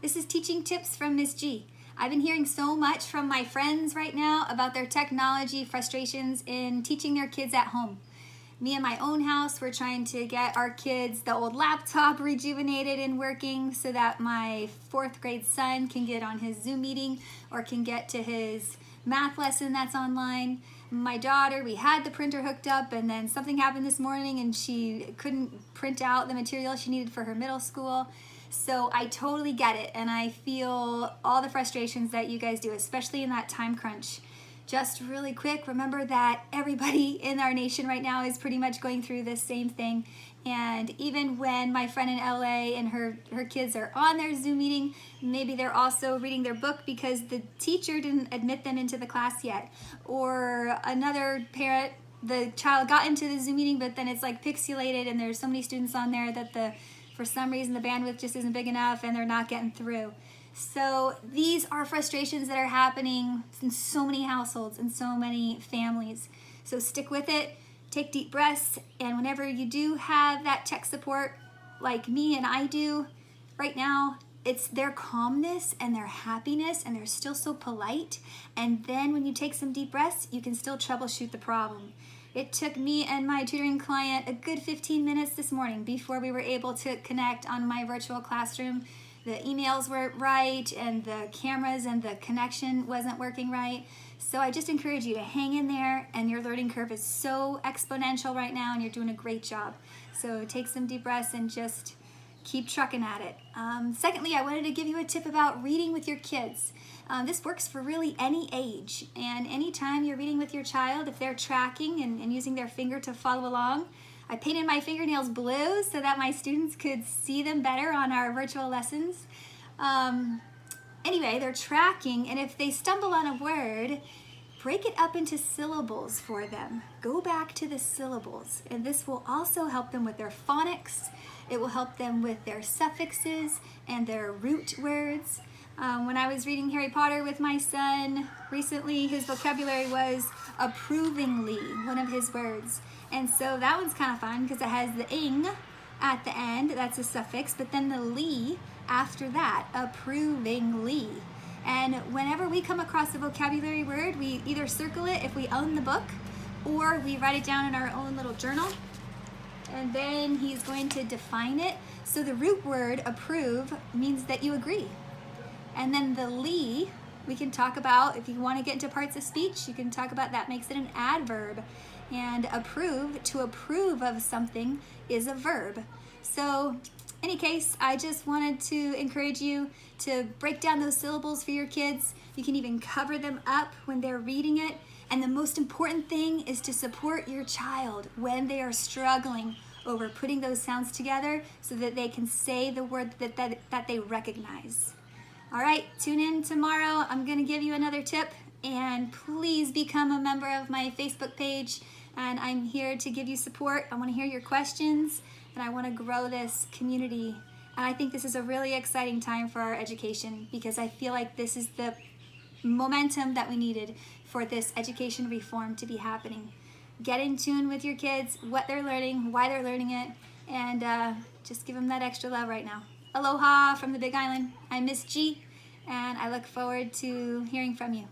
This is Teaching Tips from Miss G. I've been hearing so much from my friends right now about their technology frustrations in teaching their kids at home. Me and my own house, we're trying to get our kids the old laptop rejuvenated and working so that my 4th grade son can get on his Zoom meeting or can get to his math lesson that's online. My daughter, we had the printer hooked up and then something happened this morning and she couldn't print out the material she needed for her middle school. So I totally get it, and I feel all the frustrations that you guys do, especially in that time crunch. Just really quick, remember that everybody in our nation right now is pretty much going through this same thing. And even when my friend in LA and her kids are on their Zoom meeting, maybe they're also reading their book because the teacher didn't admit them into the class yet. Or another parent, the child got into the Zoom meeting, but then it's like pixelated and there's so many students on there that for some reason the bandwidth just isn't big enough and they're not getting through. So these are frustrations that are happening in so many households and so many families. So stick with it, take deep breaths, and whenever you do have that tech support like me and I do right now, it's their calmness and their happiness, and they're still so polite. And then when you take some deep breaths, you can still troubleshoot the problem. It took me and my tutoring client a good 15 minutes this morning before we were able to connect on my virtual classroom. The emails weren't right and the cameras and the connection wasn't working right. So I just encourage you to hang in there, and your learning curve is so exponential right now and you're doing a great job. So take some deep breaths and just keep trucking at it. Secondly, I wanted to give you a tip about reading with your kids. This works for really any age, and anytime you're reading with your child, if they're tracking and using their finger to follow along. I painted my fingernails blue so that my students could see them better on our virtual lessons. Anyway, they're tracking, and if they stumble on a word, break it up into syllables for them. Go back to the syllables, and this will also help them with their phonics. It will help them with their suffixes and their root words. When I was reading Harry Potter with my son recently, his vocabulary was approvingly, one of his words. And so that one's kind of fun because it has the ing at the end, that's a suffix, but then the ly after that, approvingly. And whenever we come across a vocabulary word, we either circle it if we own the book, or we write it down in our own little journal. And then he's going to define it. So the root word approve means that you agree. And then the ly, we can talk about, if you want to get into parts of speech, you can talk about that makes it an adverb. And approve, to approve of something, is a verb. So, any case, I just wanted to encourage you to break down those syllables for your kids. You can even cover them up when they're reading it. And the most important thing is to support your child when they are struggling over putting those sounds together so that they can say the word that they recognize. All right, tune in tomorrow. I'm going to give you another tip, and please become a member of my Facebook page. And I'm here to give you support. I want to hear your questions, and I want to grow this community. And I think this is a really exciting time for our education, because I feel like this is the momentum that we needed for this education reform to be happening. Get in tune with your kids, what they're learning, why they're learning it, and just give them that extra love right now. Aloha from the Big Island. I'm Miss G, and I look forward to hearing from you.